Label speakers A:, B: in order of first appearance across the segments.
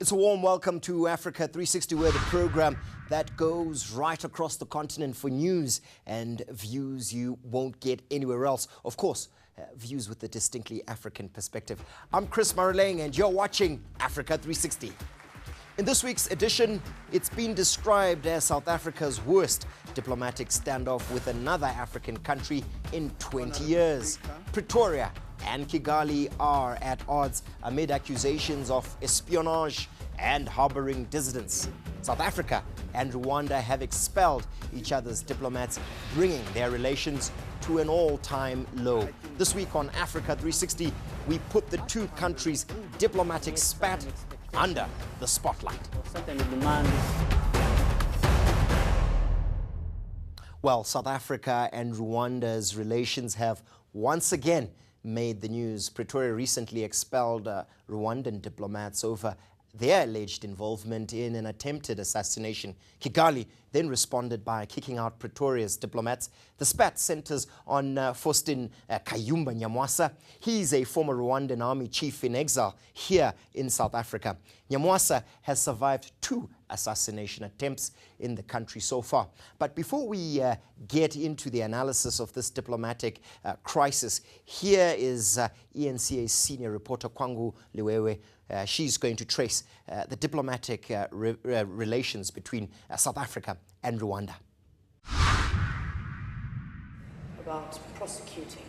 A: It's a warm welcome to Africa 360, where the program that goes right across the continent for news and views you won't get anywhere else. Of course, views with a distinctly African perspective. I'm Chris Marilang and you're watching Africa 360. In this week's edition, it's been described as South Africa's worst diplomatic standoff with another African country in 20 years. Pretoria and Kigali are at odds amid accusations of espionage and harboring dissidents. South Africa and Rwanda have expelled each other's diplomats, bringing their relations to an all-time low. This week on Africa 360, we put the two countries' diplomatic spat under the spotlight. Well, South Africa and Rwanda's relations have once again made the news. Pretoria recently expelled Rwandan diplomats over their alleged involvement in an attempted assassination. Kigali then responded by kicking out Pretoria's diplomats. The spat centers on Faustin Kayumba Nyamwasa. He's a former Rwandan army chief in exile here in South Africa. Nyamwasa has survived 2 assassination attempts in the country so far. But before we get into the analysis of this diplomatic crisis, here is eNCA's senior reporter Kwangu Liwewe. She's going to trace the diplomatic relations between South Africa and Rwanda.
B: About prosecuting.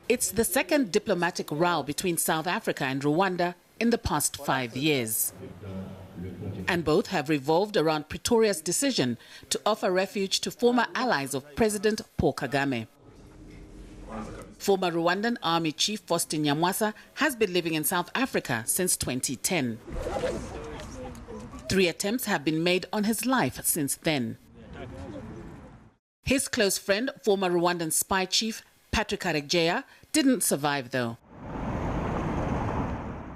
C: It's the second diplomatic row between South Africa and Rwanda in the past 5 years. And both have revolved around Pretoria's decision to offer refuge to former allies of President Paul Kagame. Former Rwandan Army Chief Faustin Nyamwasa has been living in South Africa since 2010. 3 attempts have been made on his life since then. His close friend, former Rwandan spy chief Patrick Karegeya, didn't survive though.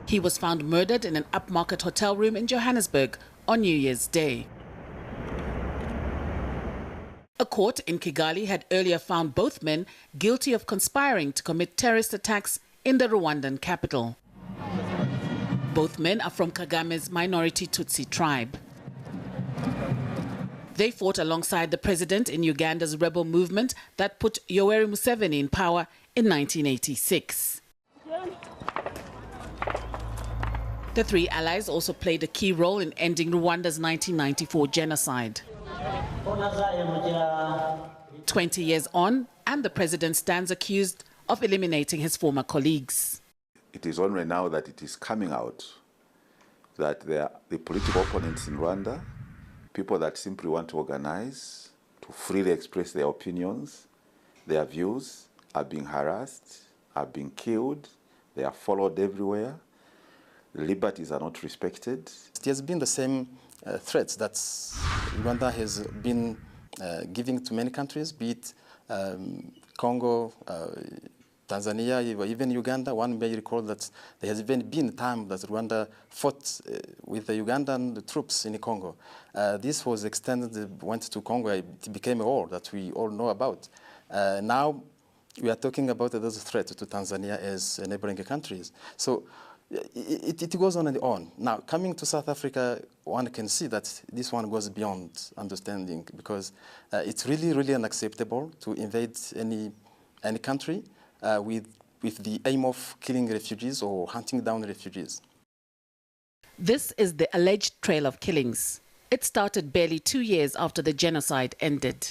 C: He was found murdered in an upmarket hotel room in Johannesburg on New Year's Day. A court in Kigali had earlier found both men guilty of conspiring to commit terrorist attacks in the Rwandan capital. Both men are from Kagame's minority Tutsi tribe. They fought alongside the president in Uganda's rebel movement that put Yoweri Museveni in power in 1986. The 3 allies also played a key role in ending Rwanda's 1994 genocide. 20 years on, and the president stands accused of eliminating his former colleagues.
D: It is only now that it is coming out that the political opponents in Rwanda, people that simply want to organize, to freely express their opinions, their views, are being harassed, are being killed, they are followed everywhere. Liberties are not respected.
E: It has been the same threats that Rwanda has been giving to many countries, be it Congo, Tanzania, even Uganda. One may recall that there has even been a time that Rwanda fought with the Ugandan troops in Congo. This was extended, went to Congo, it became a war that we all know about. Now we are talking about those threats to Tanzania as neighboring countries. So it goes on and on. Now, coming to South Africa, one can see that this one goes beyond understanding, because it's really, really unacceptable to invade any country with the aim of killing refugees or hunting down refugees.
C: This is the alleged trail of killings. It started barely 2 years after the genocide ended.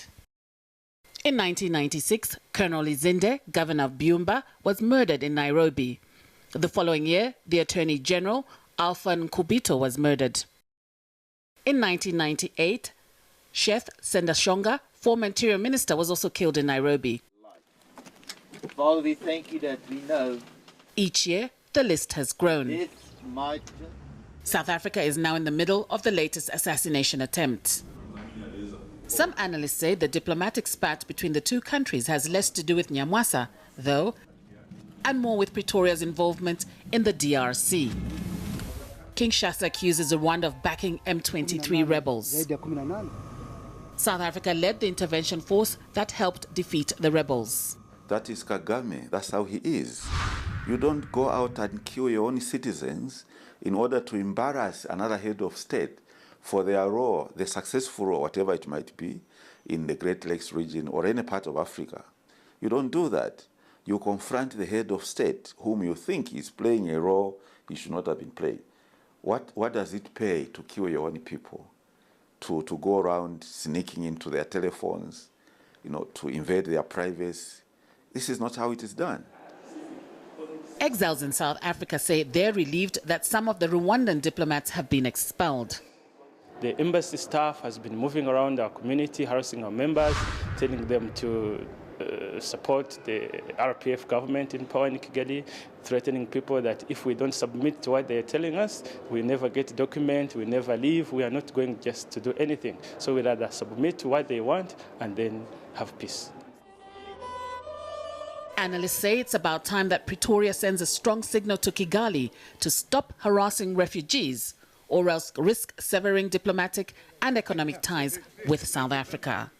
C: In 1996, Colonel Izinde, governor of Byumba, was murdered in Nairobi. The following year, the Attorney General, Alpha Nkubito, was murdered. In 1998, Chef Sendashonga, former Interior Minister, was also killed in Nairobi.
F: Father, we thank you that we know.
C: Each year, the list has grown. South Africa is now in the middle of the latest assassination attempt. Some analysts say the diplomatic spat between the two countries has less to do with Nyamwasa, though, and more with Pretoria's involvement in the DRC. Kinshasa accuses Rwanda of backing M23 rebels. South Africa led the intervention force that helped defeat the rebels.
D: That is Kagame. That's how he is. You don't go out and kill your own citizens in order to embarrass another head of state for their role, the successful role, whatever it might be, in the Great Lakes region or any part of Africa. You don't do that. You confront the head of state whom you think is playing a role he should not have been playing. What does it pay to kill your own people? To go around sneaking into their telephones, to invade their privacy? This is not how it is done.
C: Exiles in South Africa say they're relieved that some of the Rwandan diplomats have been expelled.
G: The embassy staff has been moving around our community, harassing our members, telling them to support the RPF government in power in Kigali, threatening people that if we don't submit to what they're telling us, we never get a document, we never leave, we are not going just to do anything. So we rather submit to what they want and then have peace.
C: Analysts say it's about time that Pretoria sends a strong signal to Kigali to stop harassing refugees or else risk severing diplomatic and economic ties with South Africa.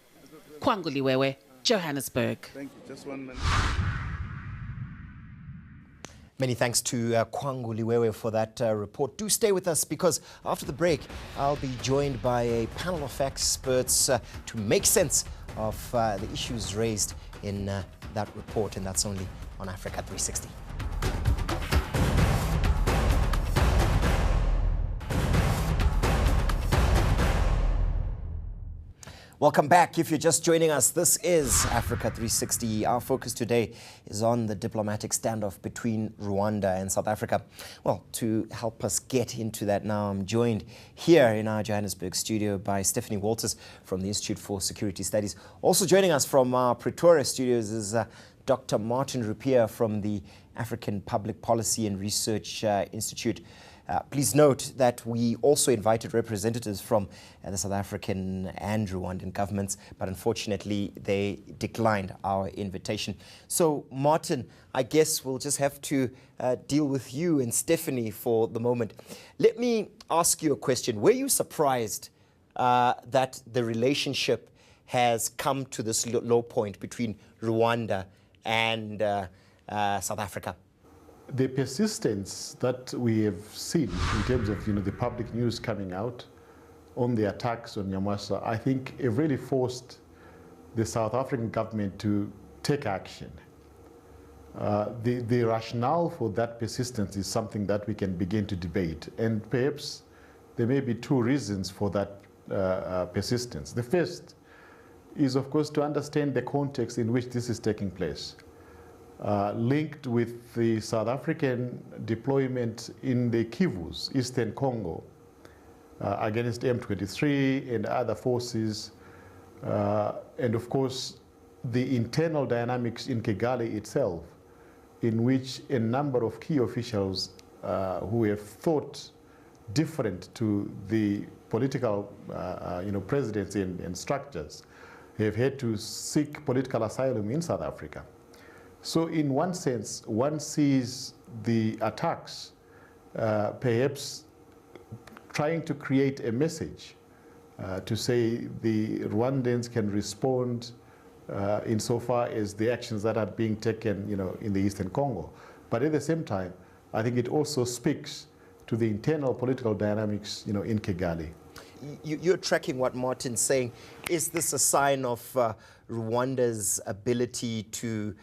C: Kwanguliwewe, Johannesburg.
H: Thank you. Just 1 minute.
A: Many thanks to Kwanguliwewe for that report. Do stay with us because after the break, I'll be joined by a panel of experts to make sense of the issues raised in that report, and that's only on Africa 360. Welcome back. If you're just joining us, this is Africa 360. Our focus today is on the diplomatic standoff between Rwanda and South Africa. Well, to help us get into that now, I'm joined here in our Johannesburg studio by Stephanie Wolters from the Institute for Security Studies. Also joining us from our Pretoria studios is Dr. Martin Rupiya from the African Public Policy and Research Institute. Please note that we also invited representatives from the South African and Rwandan governments, but unfortunately they declined our invitation. So, Martin, I guess we'll just have to deal with you and Stephanie for the moment. Let me ask you a question. Were you surprised that the relationship has come to this low point between Rwanda and South Africa?
I: The persistence that we have seen in terms of the public news coming out on the attacks on Nyamwasa, I think it really forced the South African government to take action. The rationale for that persistence is something that we can begin to debate, and perhaps there may be two reasons for that persistence. The first is, of course, to understand the context in which this is taking place. Linked with the South African deployment in the Kivus, Eastern Congo, against M23 and other forces, and of course the internal dynamics in Kigali itself, in which a number of key officials who have thought different to the political presidency and structures have had to seek political asylum in South Africa. So in one sense, one sees the attacks perhaps trying to create a message to say the Rwandans can respond insofar as the actions that are being taken in the Eastern Congo. But at the same time, I think it also speaks to the internal political dynamics in Kigali.
A: You're tracking what Martin's saying. Is this a sign of Rwanda's ability to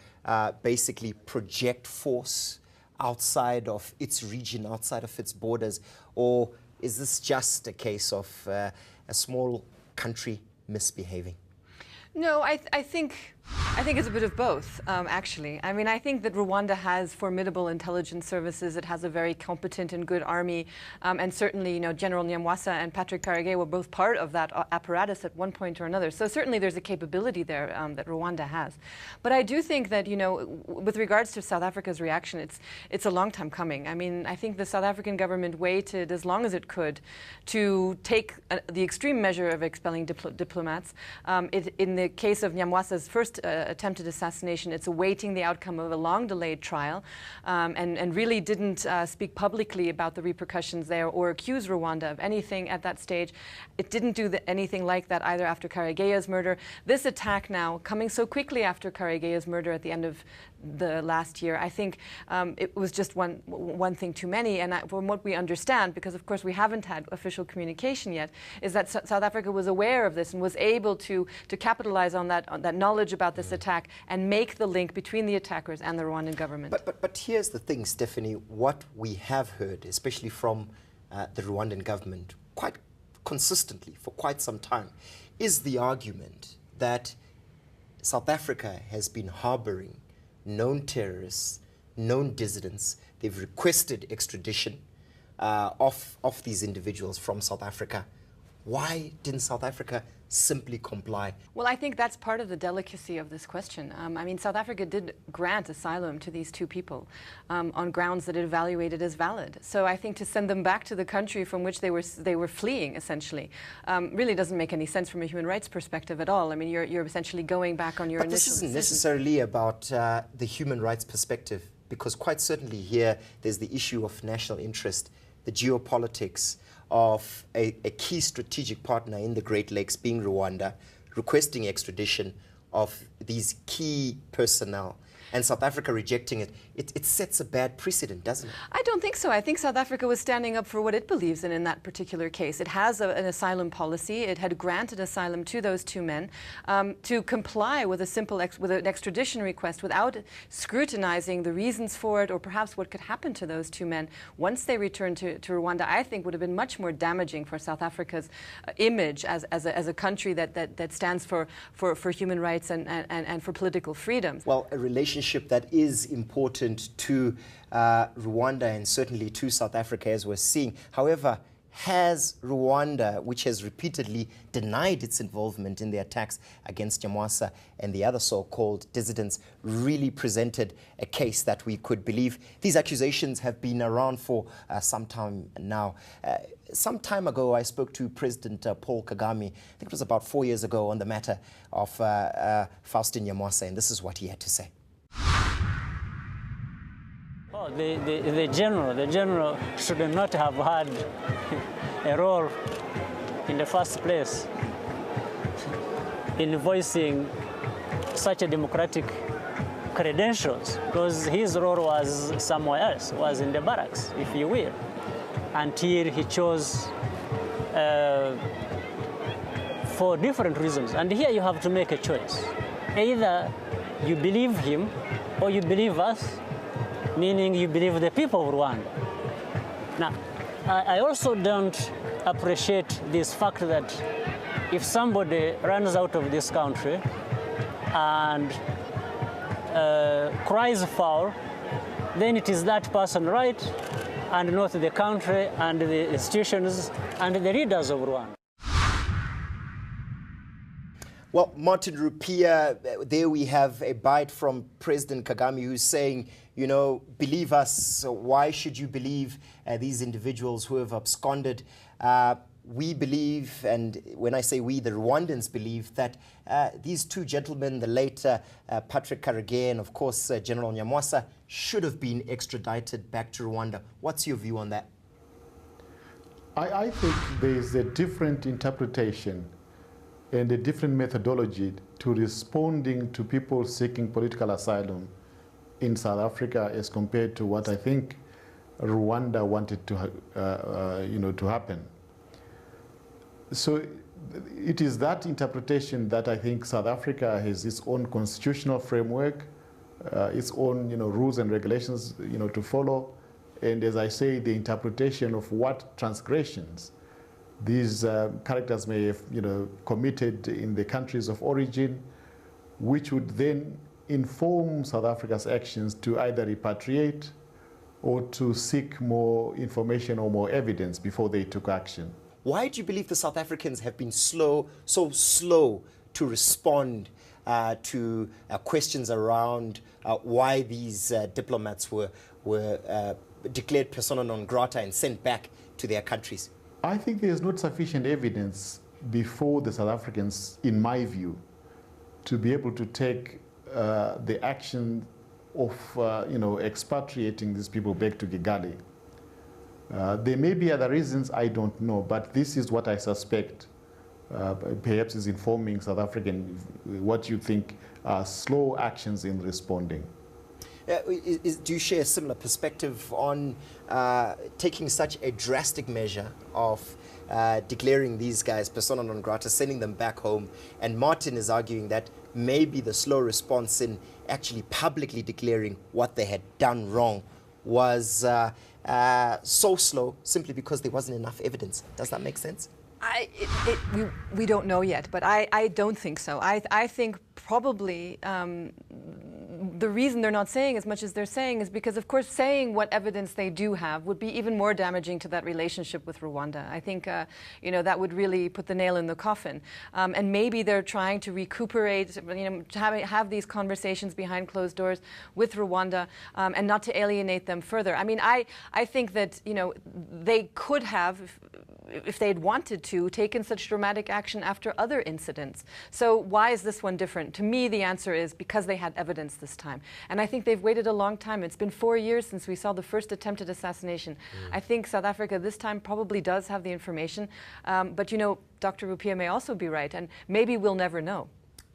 A: basically project force outside of its region, outside of its borders? Or is this just a case of a small country misbehaving?
J: No, I think it's a bit of both, actually. I mean, I think that Rwanda has formidable intelligence services. It has a very competent and good army. And certainly, General Nyamwasa and Patrick Karegeya were both part of that apparatus at one point or another. So certainly there's a capability there that Rwanda has. But I do think that, with regards to South Africa's reaction, it's a long time coming. I mean, I think the South African government waited as long as it could to take the extreme measure of expelling diplomats. In the case of Nyamwasa's first attempted assassination, it's awaiting the outcome of a long-delayed trial, and really didn't speak publicly about the repercussions there or accuse Rwanda of anything at that stage. It didn't do anything like that either after Karegeya's murder. This attack now, coming so quickly after Karegeya's murder at the end of the last year. I think it was just one thing too many. And from what we understand, because of course we haven't had official communication yet, is that South Africa was aware of this and was able to capitalize on that knowledge about this attack and make the link between the attackers and the Rwandan government.
A: But here's the thing, Stephanie, what we have heard, especially from the Rwandan government, quite consistently for quite some time, is the argument that South Africa has been harboring known terrorists, known dissidents. They've requested extradition of these individuals from South Africa. Why didn't South Africa simply comply?
J: Well, I think that's part of the delicacy of this question. I mean, South Africa did grant asylum to these two people on grounds that it evaluated as valid. So I think to send them back to the country from which they were fleeing, essentially, really doesn't make any sense from a human rights perspective at all. I mean, you're essentially going back on your initial decision.
A: But this isn't necessarily about the human rights perspective, because quite certainly here there's the issue of national interest, the geopolitics of a key strategic partner in the Great Lakes being Rwanda, requesting extradition of these key personnel, and South Africa rejecting it. It sets a bad precedent, doesn't it?
J: I don't think so. I think South Africa was standing up for what it believes in that particular case. It has an asylum policy. It had granted asylum to those two men to comply with a simple with an extradition request without scrutinizing the reasons for it or perhaps what could happen to those two men once they returned to Rwanda. I think would have been much more damaging for South Africa's image as a country that stands for human rights and for political freedoms.
A: Well, a relationship that is important to Rwanda and certainly to South Africa, as we're seeing. However, has Rwanda, which has repeatedly denied its involvement in the attacks against Nyamwasa and the other so-called dissidents, really presented a case that we could believe? These accusations have been around for some time now. Some time ago, I spoke to President Paul Kagame, I think it was about 4 years ago, on the matter of Faustin Nyamwasa, and this is what he had to say.
H: Oh, the general should not have had a role in the first place in voicing such a democratic credentials, because his role was somewhere else, was in the barracks, if you will, until he chose for different reasons. And here you have to make a choice. Either you believe him or you believe us, meaning you believe the people of Rwanda. Now, I also don't appreciate this fact that if somebody runs out of this country and cries foul, then it is that person's right and not the country and the institutions and the leaders of Rwanda.
A: Well, Martin Rupiah, there we have a bite from President Kagame, who's saying, you know, believe us. So why should you believe these individuals who have absconded? We believe, and when I say we, the Rwandans believe, that these two gentlemen, the late Patrick Karegeya and, of course, General Nyamwasa, should have been extradited back to Rwanda. What's your view on that?
I: I think there is a different interpretation and a different methodology to responding to people seeking political asylum in South Africa as compared to what I think Rwanda wanted to, to happen. So it is that interpretation that I think South Africa has its own constitutional framework, its own rules and regulations to follow, and as I say, the interpretation of what transgressions these characters may have committed in the countries of origin, which would then inform South Africa's actions to either repatriate or to seek more information or more evidence before they took action.
A: Why do you believe the South Africans have been so slow to respond to questions around why these diplomats were declared persona non grata and sent back to their countries?
I: I think there is not sufficient evidence before the South Africans, in my view, to be able to take the action of expatriating these people back to Kigali. There may be other reasons, I don't know, but this is what I suspect perhaps is informing South African what you think are slow actions in responding.
A: do you share a similar perspective on taking such a drastic measure of declaring these guys persona non grata, sending them back home? And Martin is arguing that maybe the slow response in actually publicly declaring what they had done wrong was so slow simply because there wasn't enough evidence. Does that make sense?
J: We don't know yet, but I don't think so. I think probably the reason they're not saying as much as they're saying is because, of course, saying what evidence they do have would be even more damaging to that relationship with Rwanda. I think, that would really put the nail in the coffin. And maybe they're trying to recuperate, have these conversations behind closed doors with Rwanda and not to alienate them further. I mean, I think that, they could have, if they'd wanted to, taken such dramatic action after other incidents. So why is this one different? To me, the answer is because they had evidence this time. And I think they've waited a long time. It's been 4 years since we saw the first attempted assassination. I think South Africa this time probably does have the information. But, Dr. Rupiah may also be right, and maybe we'll never know.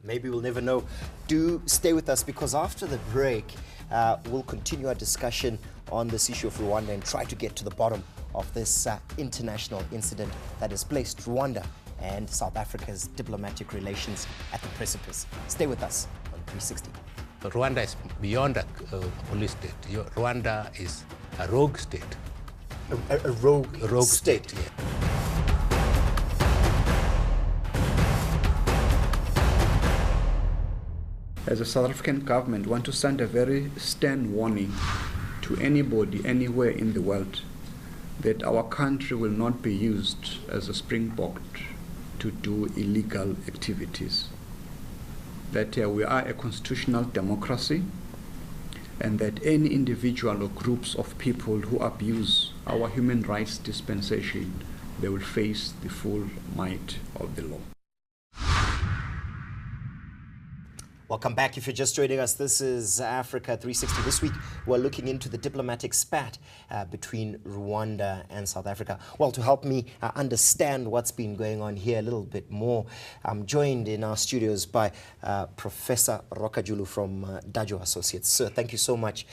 A: Maybe we'll never know. Do stay with us, because after the break, we'll continue our discussion on this issue of Rwanda and try to get to the bottom of this international incident that has placed Rwanda and South Africa's diplomatic relations at the precipice. Stay with us on 360.
K: Rwanda is beyond a police state. Rwanda is a rogue state.
A: A rogue state.
K: Yeah.
L: As a South African government, want to send a very stern warning to anybody, anywhere in the world, that our country will not be used as a springboard to do illegal activities. That we are a constitutional democracy, and that any individual or groups of people who abuse our human rights dispensation, they will face the full might of the law.
A: Welcome back. If you're just joining us, this is Africa 360. This week, we're looking into the diplomatic spat between Rwanda and South Africa. Well, to help me understand what's been going on here a little bit more, I'm joined in our studios by Professor Rok Ajulu from Dajo Associates. Sir, thank you so much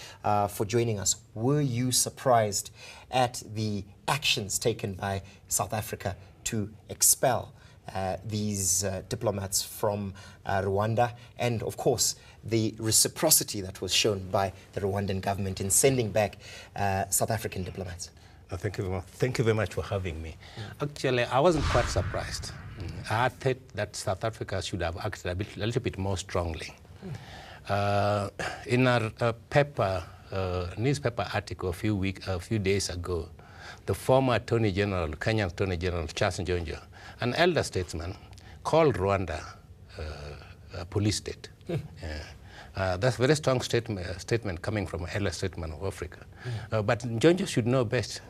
A: for joining us. Were you surprised at the actions taken by South Africa to expel these diplomats from Rwanda, and of course the reciprocity that was shown by the Rwandan government in sending back South African diplomats?
K: Thank you very much for having me. Actually, I wasn't quite surprised. I thought that South Africa should have acted a little bit more strongly. In our newspaper article a few days ago, the former Kenyan Attorney General Charles Njonjo, an elder statesman, called Rwanda a police state. That's a very strong statement coming from an elder statesman of Africa. But Njonjo should know best,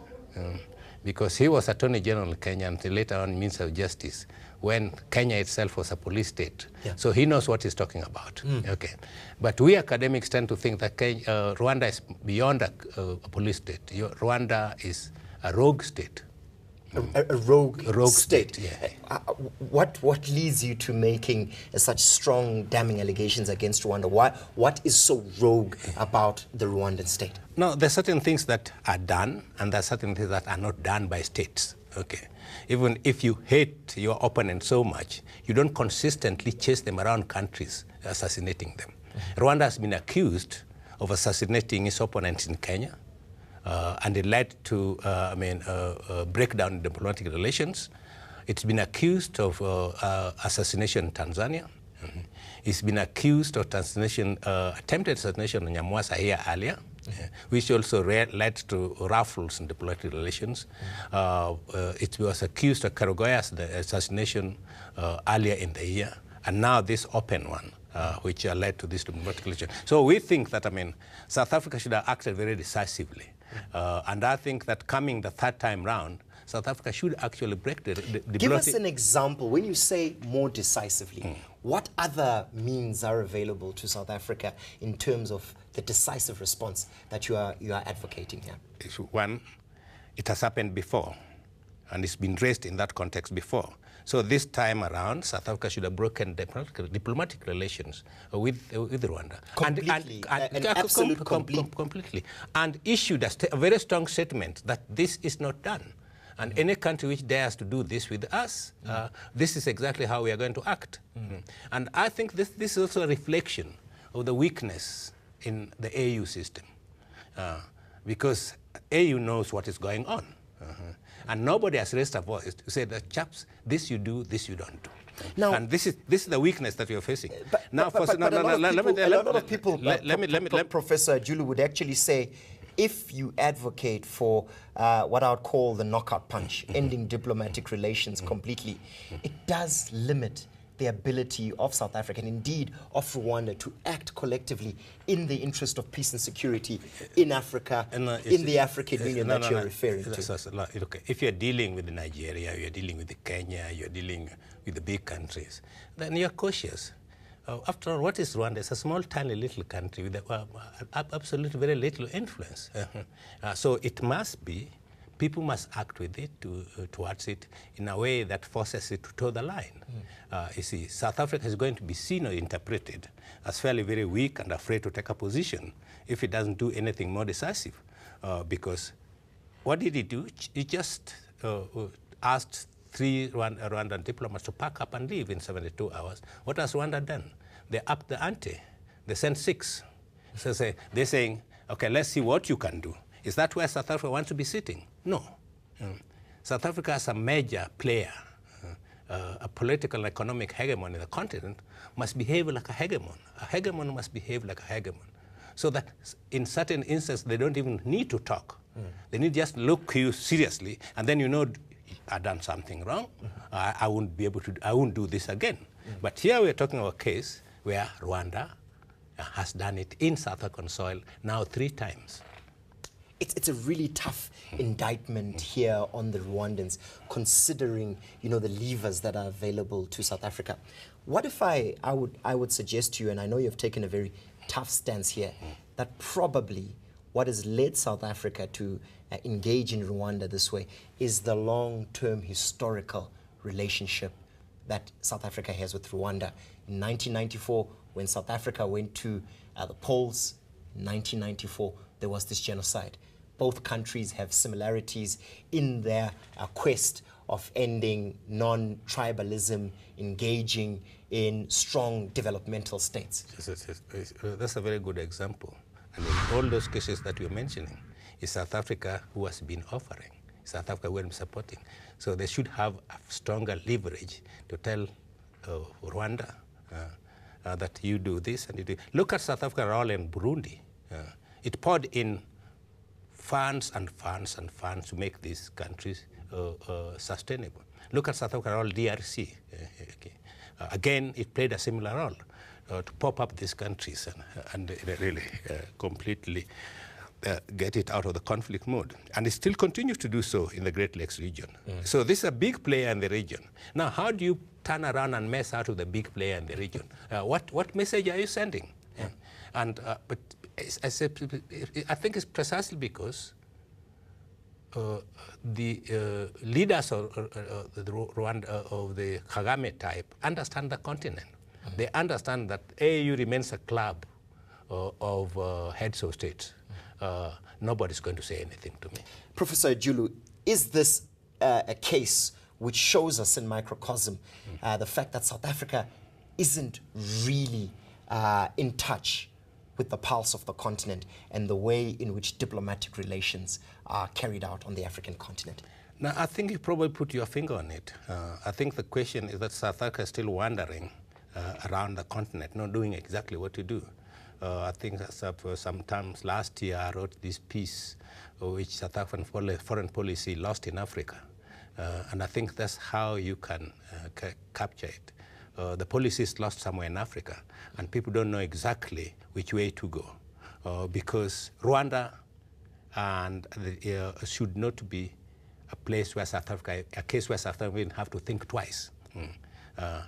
K: because he was Attorney General in Kenya and later on Minister of Justice when Kenya itself was a police state. Yeah. So he knows what he's talking about. Okay. But we academics tend to think that Rwanda is beyond a police state. Rwanda is a rogue state.
A: A rogue state.
K: Yeah.
A: What leads you to making such strong, damning allegations against Rwanda? What is so rogue about the Rwandan state?
K: No, there are certain things that are done, and there are certain things that are not done by states. Okay. Even if you hate your opponent so much, you don't consistently chase them around countries, assassinating them. Rwanda has been accused of assassinating its opponents in Kenya. And it led to, breakdown in diplomatic relations. It's been accused of assassination in Tanzania. It's been accused of attempted assassination in Nyamwasa here earlier, which also led to ruffles in diplomatic relations. It was accused of Karugoya's assassination earlier in the year, and now this open one, which led to this diplomatic relations. So we think that, South Africa should have acted very decisively. And I think that coming the third time round, South Africa should actually break the
A: Give us an example. When you say more decisively, what other means are available to South Africa in terms of the decisive response that you are advocating here?
K: One, it has happened before, and it's been raised in that context before. So this time around, South Africa should have broken diplomatic relations with Rwanda.
A: Completely, absolute
K: completely. And issued a very strong statement that this is not done. And any country which dares to do this with us, this is exactly how we are going to act. And I think this is also a reflection of the weakness in the AU system, because AU knows what is going on. And nobody has raised a voice to say that, chaps, this you do, this you don't do. Now, and this is the weakness that we are facing.
A: A lot of people, Professor Julu, would actually say, if you advocate for what I would call the knockout punch, ending diplomatic relations completely, it does limit the ability of South Africa and indeed of Rwanda to act collectively in the interest of peace and security in Africa, in the African Union that you're referring to.
K: Look, if you're dealing with Nigeria, you're dealing with Kenya, you're dealing with the big countries, then you're cautious. After all, what is Rwanda? It's a small, tiny little country with absolutely very little influence. So it must be, people must act with it, towards it, in a way that forces it to toe the line. You see, South Africa is going to be seen or interpreted as fairly very weak and afraid to take a position if it doesn't do anything more decisive. Because what did he do? He just asked 3 Rwandan diplomats to pack up and leave in 72 hours. What has Rwanda done? They upped the ante. They sent 6. So they're saying, okay, let's see what you can do. Is that where South Africa wants to be sitting? No. South Africa as a major player, a political and economic hegemon in the continent, must behave like a hegemon. A hegemon must behave like a hegemon. So that in certain instances, they don't even need to talk. They need just look you seriously, and then you know, I've done something wrong. I won't be able to, I won't do this again. But here we're talking about a case where Rwanda has done it in South African soil now 3 times.
A: It's a really tough indictment here on the Rwandans, considering, you know, the levers that are available to South Africa. What if I would suggest to you, and I know you've taken a very tough stance here, that probably what has led South Africa to engage in Rwanda this way is the long-term historical relationship that South Africa has with Rwanda. In 1994, when South Africa went to the polls, in 1994, there was this genocide. Both countries have similarities in their quest of ending non-tribalism, engaging in strong developmental states.
K: That's a very good example. And in all those cases that you're mentioning, it's South Africa who has been offering, South Africa who has been supporting. So they should have a stronger leverage to tell Rwanda that you do this and you do. Look at South Africa role in Burundi. It poured in funds and funds and funds to make these countries sustainable. Look at South Africa role DRC. Again, it played a similar role to pop up these countries and really completely get it out of the conflict mode. And it still continues to do so in the Great Lakes region. So this is a big player in the region. Now, how do you turn around and mess out of the big player in the region? What message are you sending? But I think it's precisely because the leaders of Rwanda, of the Kagame type, understand the continent. They understand that AU remains a club of heads of states. Nobody's going to say anything to me.
A: Professor Julu, is this a case which shows us in microcosm the fact that South Africa isn't really in touch with the pulse of the continent and the way in which diplomatic relations are carried out on the African continent?
K: Now, I think you probably put your finger on it. I think the question is that South Africa is still wandering around the continent, not doing exactly what you do. I think sometimes last year I wrote this piece which South African foreign policy lost in Africa. And I think that's how you can capture it. The policy is lost somewhere in Africa, and people don't know exactly which way to go. Because Rwanda and should not be a place where South Africa, a case where South Africa will have to think twice.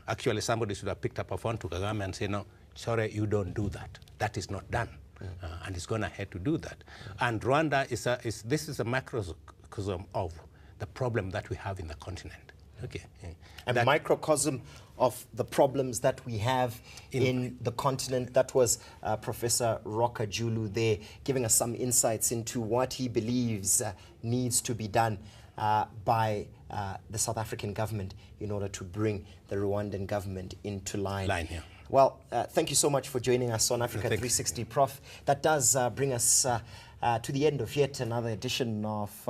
K: Actually, somebody should have picked up a phone to Kagame and say, no, sorry, you don't do that. That is not done. And it's going ahead to do that. And Rwanda this is a macrocosm of the problem that we have in the continent. Okay.
A: A microcosm of the problems that we have in the continent. That was Professor Rok Ajulu there, giving us some insights into what he believes needs to be done by the South African government in order to bring the Rwandan government into line. Well, thank you so much for joining us on Africa 360, Prof. That does bring us to the end of yet another edition of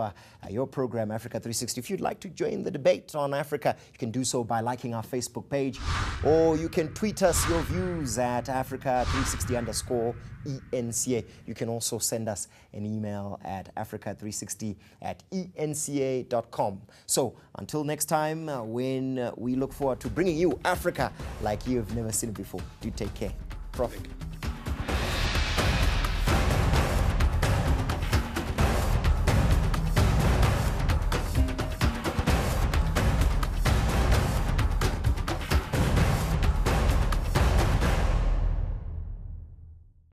A: your program, Africa 360. If you'd like to join the debate on Africa, you can do so by liking our Facebook page, or you can tweet us your views at Africa360_eNCA. You can also send us an email at africa360@enca.com. So until next time, when we look forward to bringing you Africa like you've never seen it before, do take care. Prof.